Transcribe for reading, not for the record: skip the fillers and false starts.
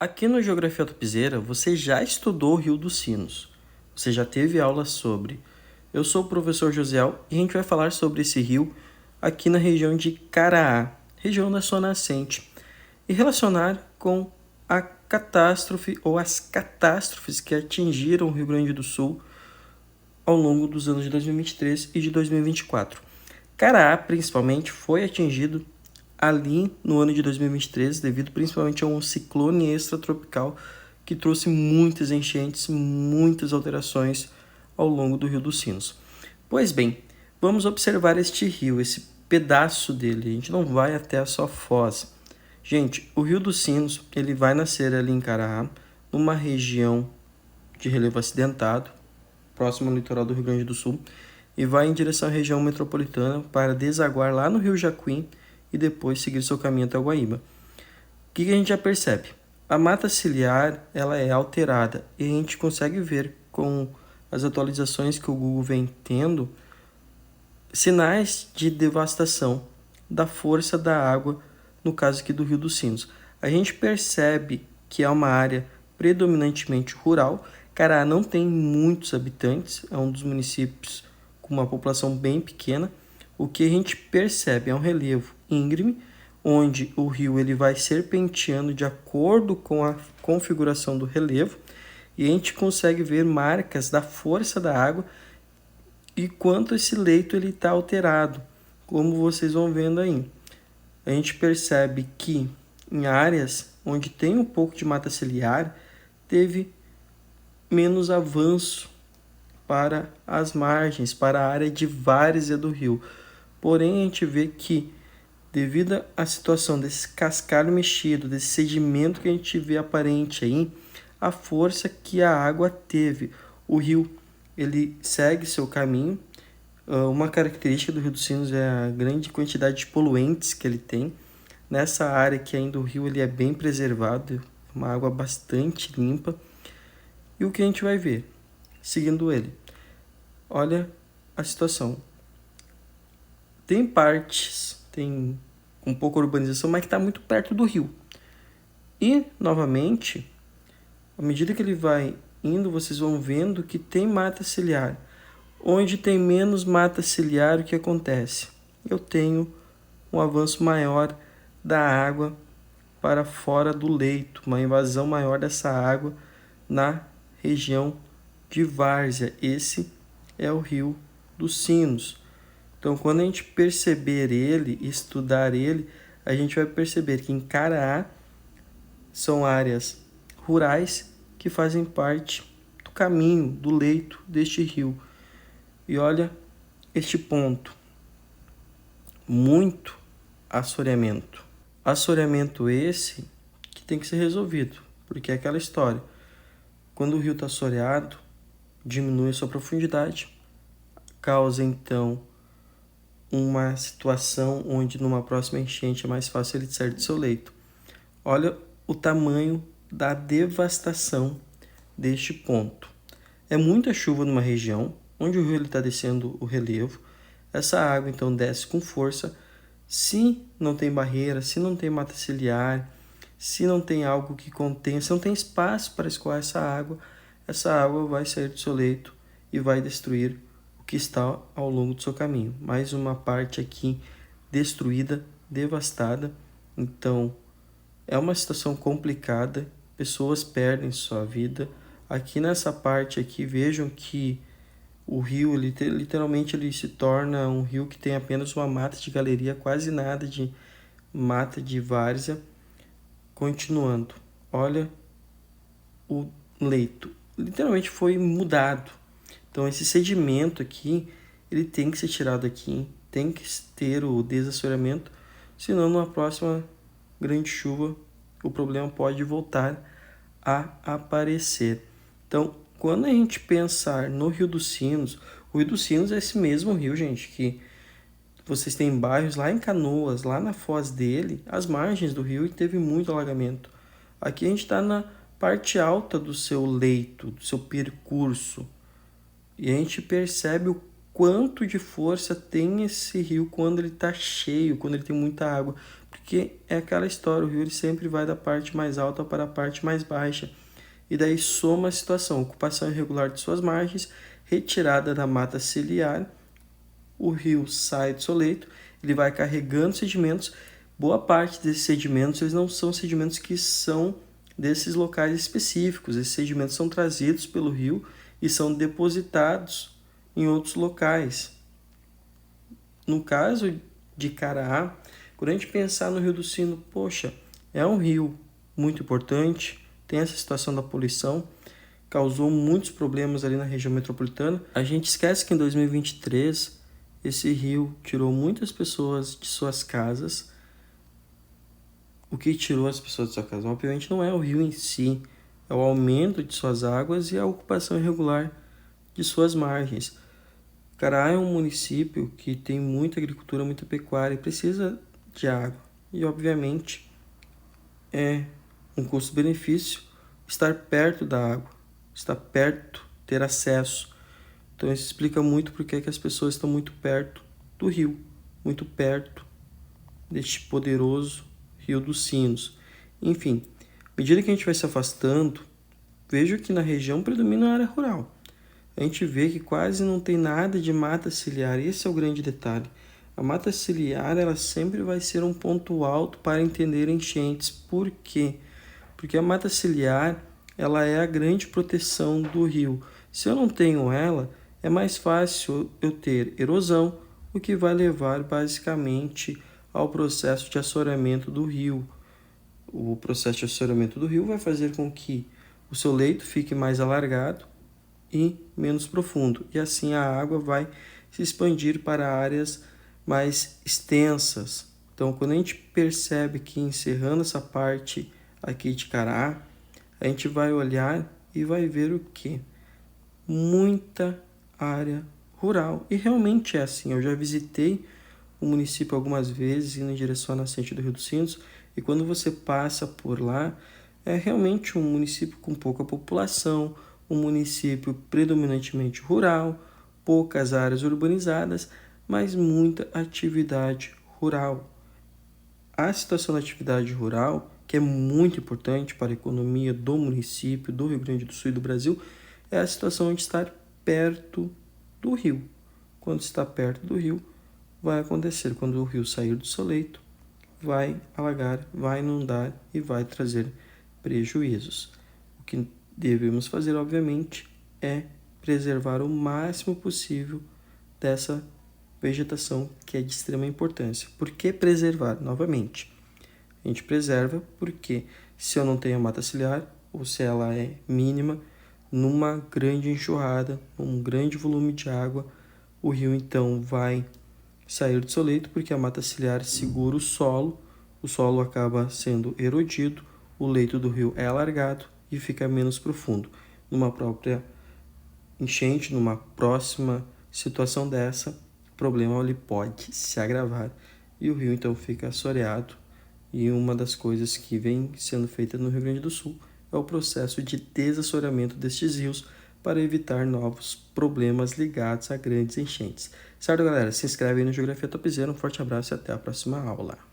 Aqui no Geografia Topzera, você já estudou o Rio dos Sinos. Você já teve aula sobre. Eu sou o professor Josiel e a gente vai falar sobre esse rio aqui na região de Caraá, região da sua nascente, e relacionar com a catástrofe ou as catástrofes que atingiram o Rio Grande do Sul ao longo dos anos de 2023 e de 2024. Caraá, principalmente, foi atingido ali no ano de 2023, devido principalmente a um ciclone extratropical que trouxe muitas enchentes, muitas alterações ao longo do Rio dos Sinos. Pois bem, vamos observar este rio, esse pedaço dele. A gente não vai até a sua foz. Gente, o Rio dos Sinos ele vai nascer ali em Caraá, numa região de relevo acidentado, próximo ao litoral do Rio Grande do Sul, e vai em direção à região metropolitana para desaguar lá no Rio Jacuim e depois seguir seu caminho até o Guaíba. O que a gente já percebe? A mata ciliar ela é alterada e a gente consegue ver com as atualizações que o Google vem tendo sinais de devastação da força da água, no caso aqui do Rio dos Sinos. A gente percebe que é uma área predominantemente rural. Caraá não tem muitos habitantes, é um dos municípios com uma população bem pequena. O que a gente percebe é um relevo íngreme, onde o rio ele vai serpenteando de acordo com a configuração do relevo, e a gente consegue ver marcas da força da água e quanto esse leito ele está alterado, como vocês vão vendo aí. A gente percebe que em áreas onde tem um pouco de mata ciliar, teve menos avanço para as margens, para a área de várzea do rio. Porém, a gente vê que, devido à situação desse cascalho mexido, desse sedimento que a gente vê aparente aí, a força que a água teve. O rio ele segue seu caminho. Uma característica do Rio dos Sinos é a grande quantidade de poluentes que ele tem. Nessa área que ainda o rio ele é bem preservado, uma água bastante limpa. E o que a gente vai ver seguindo ele? Olha a situação. Tem partes, tem um pouco de urbanização, mas que está muito perto do rio. E, novamente, à medida que ele vai indo, vocês vão vendo que tem mata ciliar. Onde tem menos mata ciliar, o que acontece? Eu tenho um avanço maior da água para fora do leito, uma invasão maior dessa água na região de várzea. Esse é o Rio dos Sinos. Então, quando a gente perceber ele, estudar ele, a gente vai perceber que em Caraá são áreas rurais que fazem parte do caminho, do leito deste rio. E olha este ponto, muito assoreamento. Assoreamento esse que tem que ser resolvido, porque é aquela história. Quando o rio está assoreado, diminui a sua profundidade, causa então uma situação onde numa próxima enchente é mais fácil ele sair do seu leito. Olha o tamanho da devastação deste ponto. É muita chuva numa região onde o rio está descendo o relevo. Essa água então desce com força. Se não tem barreira, se não tem mata ciliar, se não tem algo que contenha, se não tem espaço para escoar essa água vai sair do seu leito e vai destruir o que está ao longo do seu caminho. Mais uma parte aqui destruída, devastada. Então, é uma situação complicada, pessoas perdem sua vida. Aqui nessa parte aqui, vejam que o rio, literalmente, ele se torna um rio que tem apenas uma mata de galeria, quase nada de mata de várzea. Continuando, olha o leito, literalmente foi mudado. Então esse sedimento aqui, ele tem que ser tirado aqui, tem que ter o desassoreamento, senão numa próxima grande chuva o problema pode voltar a aparecer. Então, quando a gente pensar no Rio dos Sinos, o Rio dos Sinos é esse mesmo rio, gente, que vocês têm bairros lá em Canoas, lá na foz dele, as margens do rio, e teve muito alagamento. Aqui a gente está na parte alta do seu leito, do seu percurso, e a gente percebe o quanto de força tem esse rio quando ele está cheio, quando ele tem muita água. Porque é aquela história, o rio ele sempre vai da parte mais alta para a parte mais baixa. E daí soma a situação, ocupação irregular de suas margens, retirada da mata ciliar, o rio sai do seu leito, ele vai carregando sedimentos. Boa parte desses sedimentos eles não são sedimentos que são desses locais específicos. Esses sedimentos são trazidos pelo rio e são depositados em outros locais. No caso de Caraá, quando a gente pensar no Rio do Sino, poxa, é um rio muito importante, tem essa situação da poluição, causou muitos problemas ali na região metropolitana. A gente esquece que em 2023 esse rio tirou muitas pessoas de suas casas. O que tirou as pessoas de sua casa? Obviamente não é o rio em si, é o aumento de suas águas e a ocupação irregular de suas margens. Caraá é um município que tem muita agricultura, muita pecuária e precisa de água. E, obviamente, é um custo-benefício estar perto da água, estar perto, ter acesso. Então, isso explica muito porque é que as pessoas estão muito perto do rio, muito perto deste poderoso Rio dos Sinos. Enfim, à medida que a gente vai se afastando, vejo que na região predomina a área rural. A gente vê que quase não tem nada de mata ciliar. Esse é o grande detalhe. A mata ciliar ela sempre vai ser um ponto alto para entender enchentes. Por quê? Porque a mata ciliar ela é a grande proteção do rio. Se eu não tenho ela, é mais fácil eu ter erosão, o que vai levar basicamente ao processo de assoreamento do rio. O processo de assoreamento do rio vai fazer com que o seu leito fique mais alargado e menos profundo, e assim a água vai se expandir para áreas mais extensas. Então, quando a gente percebe que encerrando essa parte aqui de Caraá, a gente vai olhar e vai ver o que? Muita área rural. E realmente é assim. Eu já visitei o município algumas vezes, indo em direção à nascente do Rio dos Sinos, e quando você passa por lá, é realmente um município com pouca população, um município predominantemente rural, poucas áreas urbanizadas, mas muita atividade rural. A situação da atividade rural, que é muito importante para a economia do município, do Rio Grande do Sul e do Brasil, é a situação de estar perto do rio. Quando está perto do rio, vai acontecer quando o rio sair do seu leito, vai alagar, vai inundar e vai trazer prejuízos. O que devemos fazer, obviamente, é preservar o máximo possível dessa vegetação que é de extrema importância. Por que preservar? Novamente, a gente preserva porque se eu não tenho a mata ciliar, ou se ela é mínima, numa grande enxurrada, um grande volume de água, o rio então vai sair do seu leito porque a mata ciliar segura o solo acaba sendo erodido, o leito do rio é alargado e fica menos profundo. Numa própria enchente, numa próxima situação dessa, o problema ele pode se agravar e o rio então fica assoreado. E uma das coisas que vem sendo feita no Rio Grande do Sul é o processo de desassoreamento destes rios para evitar novos problemas ligados a grandes enchentes. Certo, galera? Se inscreve aí no Geografia Topzera, um forte abraço e até a próxima aula.